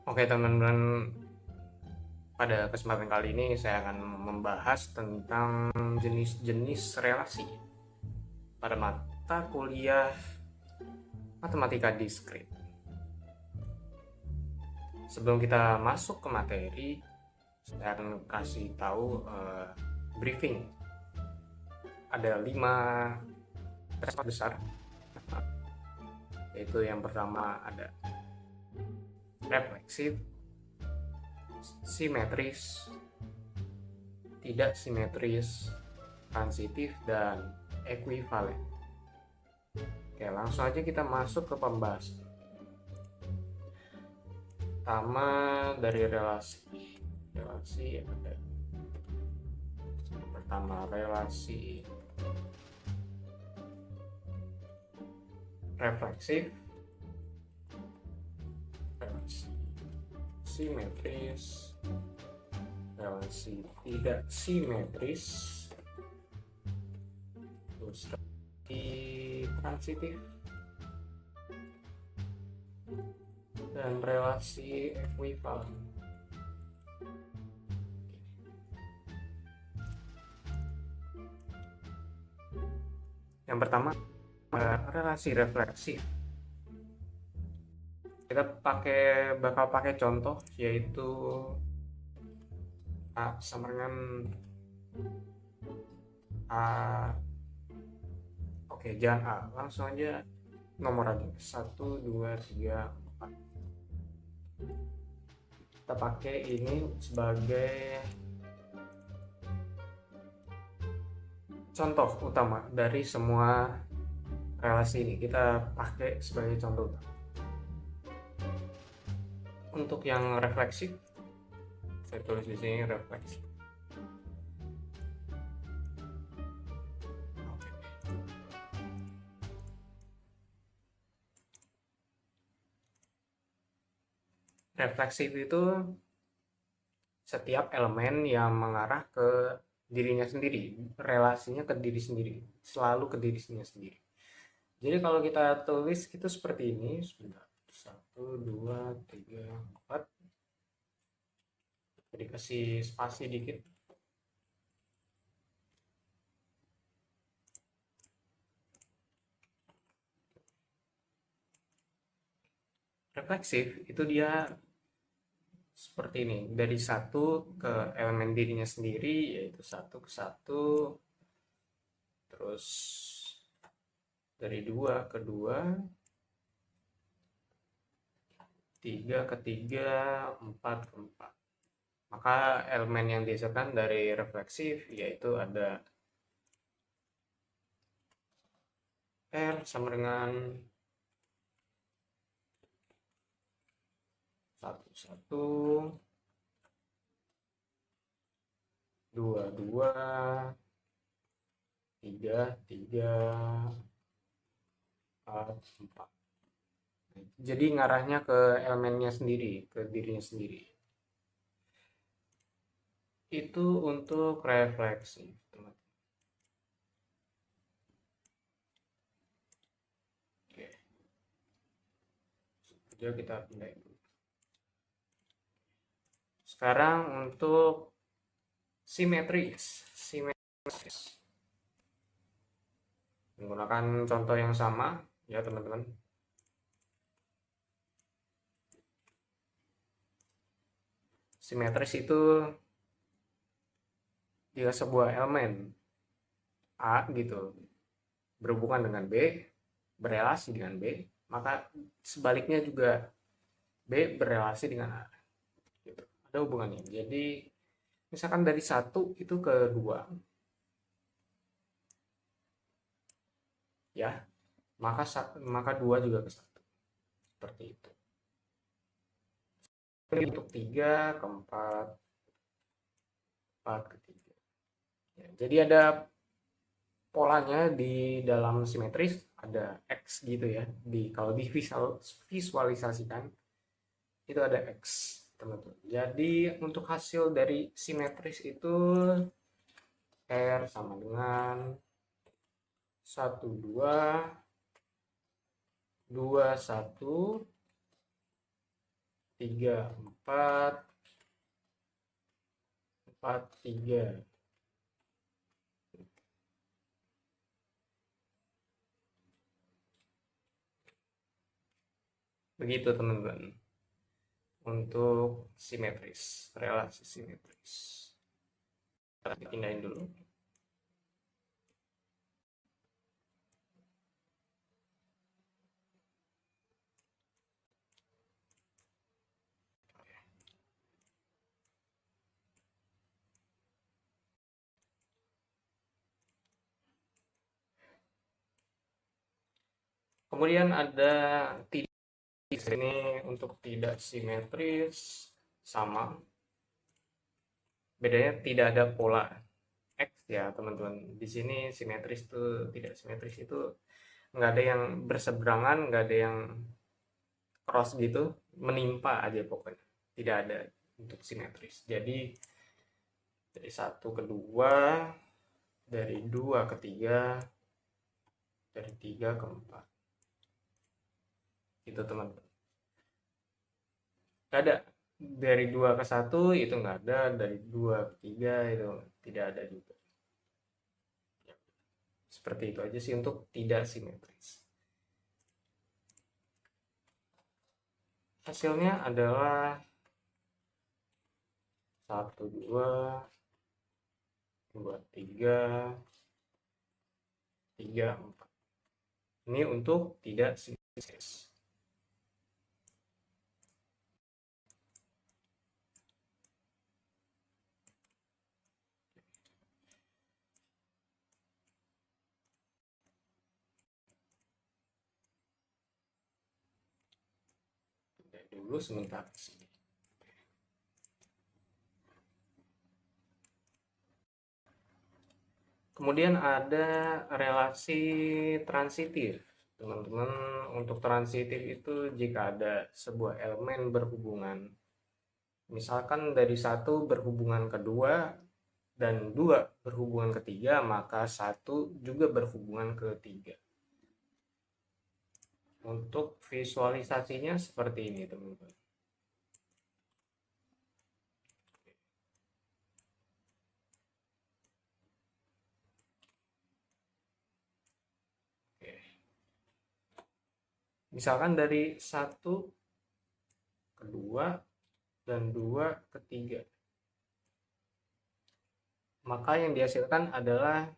Oke teman-teman, pada kesempatan kali ini saya akan membahas tentang jenis-jenis relasi pada mata kuliah matematika diskrit. Sebelum kita masuk ke materi, saya akan kasih tahu briefing. Ada 5 aspek besar, yaitu yang pertama ada refleksif, simetris, tidak simetris, transitif, dan ekuivalen. Oke, langsung aja kita masuk ke pembahasan. Pertama dari relasi. Relasi ada pertama relasi refleksif, relasi simetris, relasi tidak simetris, terus relasi transitif, dan relasi ekuivalen. Yang pertama, relasi refleksif. Kita bakal pakai contoh, yaitu A sama dengan A. Oke, jangan A, langsung aja nomor aja 1, 2, 3, 4. Kita pakai ini sebagai contoh utama dari semua relasi ini. Kita pakai sebagai contoh utama. Untuk yang refleksif, saya tulis di sini refleksif. Refleksif itu setiap elemen yang mengarah ke dirinya sendiri, relasinya ke diri sendiri, selalu ke dirinya sendiri. Jadi kalau kita tulis itu seperti ini, sebentar. 1, 2, 3, 4. Jadi kasih spasi dikit. Refleksif itu dia seperti ini, dari satu ke elemen dirinya sendiri, yaitu 1 ke 1, terus dari 2 ke 2, 3 ke 3, 4 ke 4. Maka elemen yang dihasilkan dari refleksif yaitu ada R sama dengan 1, 1, 2, 2, 3, 3, 4, 4. Jadi ngarahnya ke elemennya sendiri, ke dirinya sendiri. Itu untuk refleksi, teman-teman. Oke. Jadi kita pindah dulu. Sekarang untuk simetris. Simetris. Menggunakan contoh yang sama ya, teman-teman. Simetris itu jika sebuah elemen A gitu berhubungan dengan B, berelasi dengan B, maka sebaliknya juga B berelasi dengan A. Gitu. Ada hubungannya. Jadi misalkan dari 1 itu ke 2, ya, maka 2 juga ke 1. Seperti itu. Untuk 3 ke 4, 4 ke 3. Ya, jadi ada polanya di dalam simetris, ada X gitu ya. Kalau divisualisasikan itu ada X, teman-teman. Jadi untuk hasil dari simetris itu R sama dengan 1, 2, 2, 1, 3, 4, 4, 3. Begitu teman-teman untuk simetris, relasi simetris. Kita pindahin dulu. Kemudian ada tidak, ini untuk tidak simetris sama, bedanya tidak ada pola X ya teman-teman. Di sini simetris tuh, tidak simetris itu nggak ada yang berseberangan, nggak ada yang cross gitu, menimpa aja pokoknya, tidak ada untuk simetris. Jadi dari 1 ke 2, dari 2 ke 3, dari 3 ke 4 gitu teman-teman. Nggak ada dari 2 ke 1 itu nggak ada, dari 2 ke 3 itu tidak ada juga. Seperti itu aja sih untuk tidak simetris. Hasilnya adalah 1, 2, 2, 3, 3, 4. Ini untuk tidak simetris. Dulu sebentar sini. Kemudian ada relasi transitif. Teman-teman, untuk transitif itu jika ada sebuah elemen berhubungan. Misalkan dari 1 berhubungan ke 2 dan 2 berhubungan ke 3, maka 1 juga berhubungan ke 3. Untuk visualisasinya seperti ini, teman-teman. Misalkan dari 1 ke 2 dan 2 ke 3. Maka yang dihasilkan adalah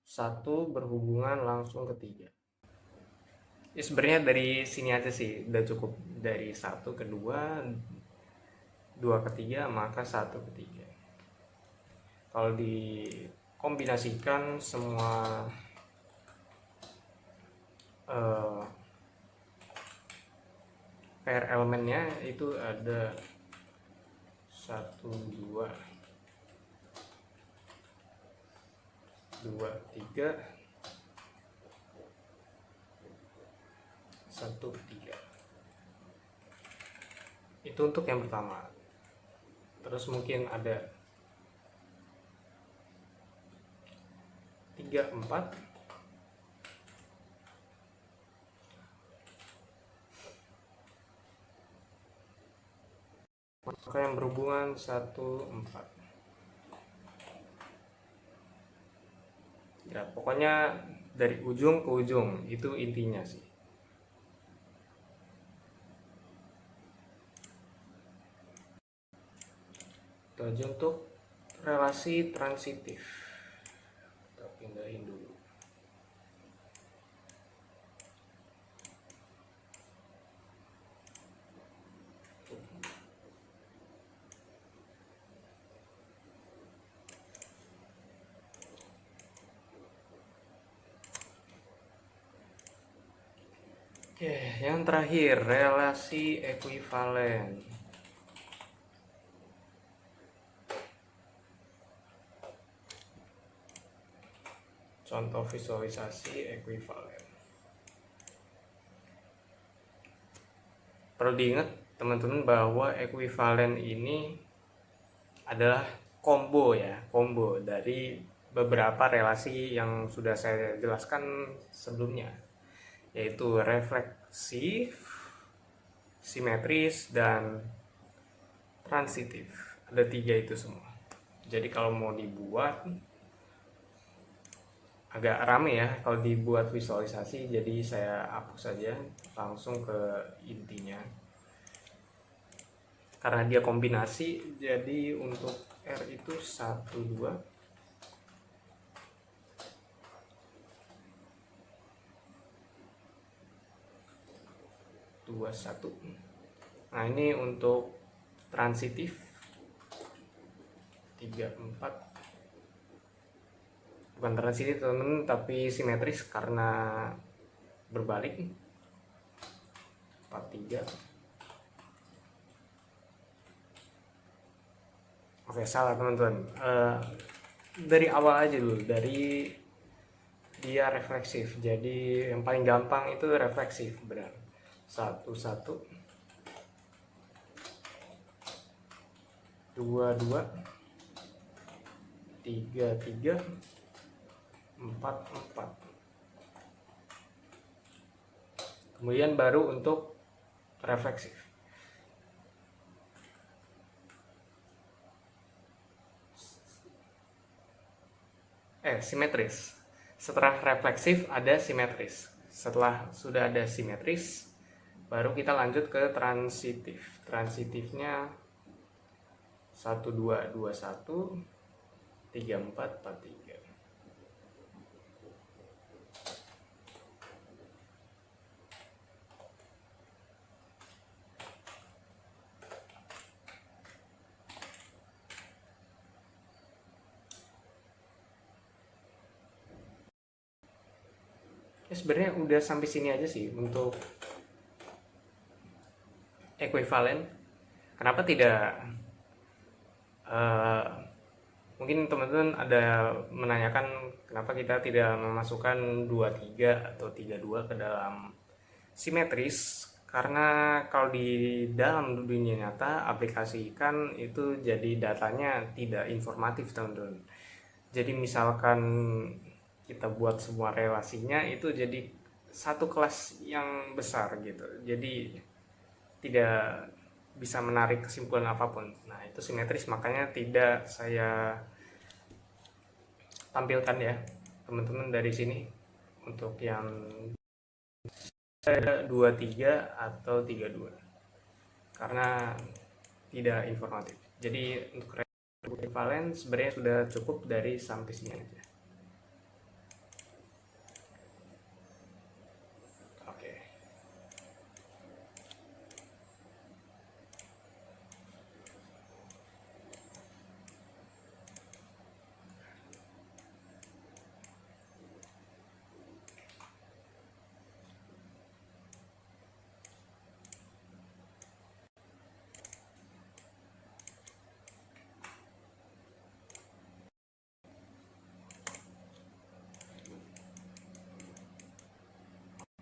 1 berhubungan langsung ke 3. Ya sebenarnya dari sini aja sih udah cukup, dari 1 ke 2, 2 ke 3, maka 1 ke 3. Kalau dikombinasikan semua pair elemennya itu ada 1, 2, 2, 3, 1, 3. Itu untuk yang pertama. Terus mungkin ada 3, 4, maka yang berhubungan 1, 4. Ya pokoknya dari ujung ke ujung itu intinya sih. Itu aja untuk relasi transitif. Kita pindahin dulu. Oke, yang terakhir relasi ekuivalen. Contoh visualisasi ekuivalen. Perlu diingat teman-teman bahwa ekuivalen ini adalah combo ya, combo dari beberapa relasi yang sudah saya jelaskan sebelumnya, yaitu refleksif, simetris, dan transitif. Ada 3 itu semua. Jadi kalau mau dibuat agak rame ya kalau dibuat visualisasi, jadi saya hapus saja, langsung ke intinya. Karena dia kombinasi, jadi untuk R itu 1, 2, 2, 1. Nah ini untuk transitif 3, 4. Bukan transitif teman-teman, tapi simetris karena berbalik. 4, 3. Oke, salah teman-teman. Dari awal aja dulu, dari dia refleksif. Jadi yang paling gampang itu refleksif, benar. 1, 1, 2, 2, 3, 3, 4, 4. Kemudian baru untuk refleksif. Simetris. Setelah refleksif ada simetris. Setelah sudah ada simetris, baru kita lanjut ke transitif. Transitifnya 1, 2, 2, 1, 3, 4, 4, 3. Ya, sebenarnya udah sampai sini aja sih untuk ekuivalen. Kenapa tidak eh, mungkin teman-teman ada menanyakan kenapa kita tidak memasukkan 23 atau 32 ke dalam simetris, karena kalau di dalam dunia nyata aplikasikan itu jadi datanya tidak informatif teman-teman. Jadi misalkan kita buat semua relasinya itu jadi satu kelas yang besar gitu, jadi tidak bisa menarik kesimpulan apapun. Nah itu simetris, makanya tidak saya tampilkan ya teman-teman dari sini untuk yang 23 atau 32 karena tidak informatif. Jadi untuk ekivalen sebenarnya sudah cukup dari sampai sini aja. Oke.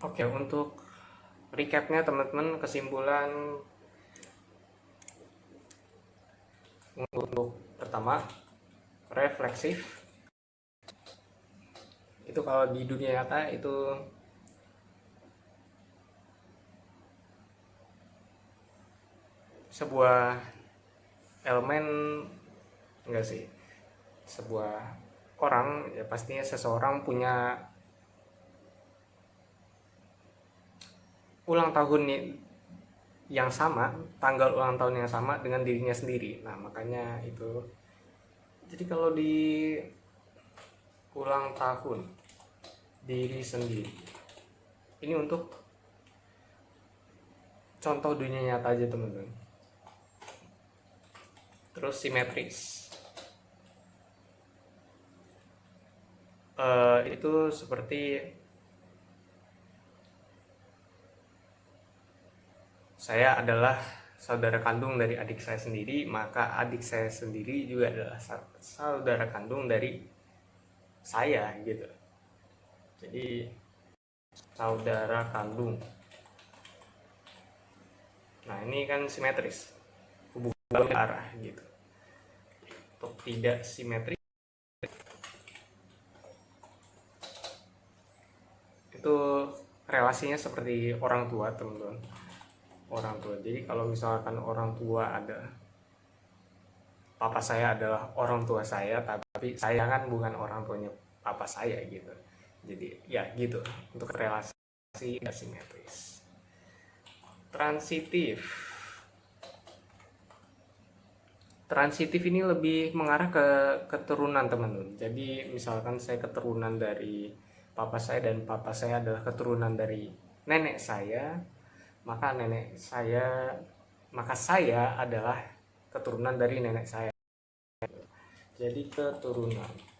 Oke, untuk recapnya teman-teman, kesimpulan untuk pertama, refleksif itu kalau di dunia nyata itu sebuah elemen, enggak sih, sebuah orang, ya pastinya seseorang punya ulang tahun yang sama, tanggal ulang tahun yang sama dengan dirinya sendiri. Nah makanya itu, jadi kalau di ulang tahun diri sendiri ini untuk contoh dunia nyata aja teman-teman. Terus simetris, itu seperti saya adalah saudara kandung dari adik saya sendiri, maka adik saya sendiri juga adalah saudara kandung dari saya gitu. Jadi saudara kandung. Nah ini kan simetris, hubungan arah gitu. Untuk tidak simetris itu relasinya seperti orang tua teman-teman. orang tua. Jadi kalau misalkan orang tua ada, papa saya adalah orang tua saya, tapi saya kan bukan orang tuanya papa saya gitu. Jadi ya gitu untuk relasi asimetris. Transitif. Transitif ini lebih mengarah ke keturunan teman-teman. Jadi misalkan saya keturunan dari papa saya dan papa saya adalah keturunan dari nenek saya, maka saya adalah keturunan dari nenek saya. Jadi keturunan.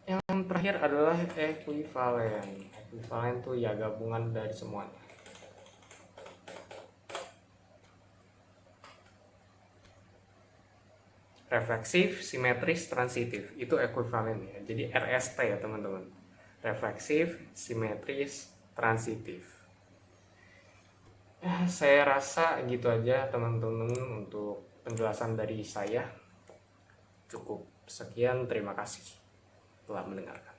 Yang terakhir adalah ekuivalen. Ekuivalen itu ya gabungan dari semuanya. Refleksif, simetris, transitif itu ekuivalen ya. Jadi RST ya teman-teman. Refleksif, simetris, transitif. Saya rasa gitu aja teman-teman untuk penjelasan dari saya. Cukup sekian, terima kasih telah mendengarkan.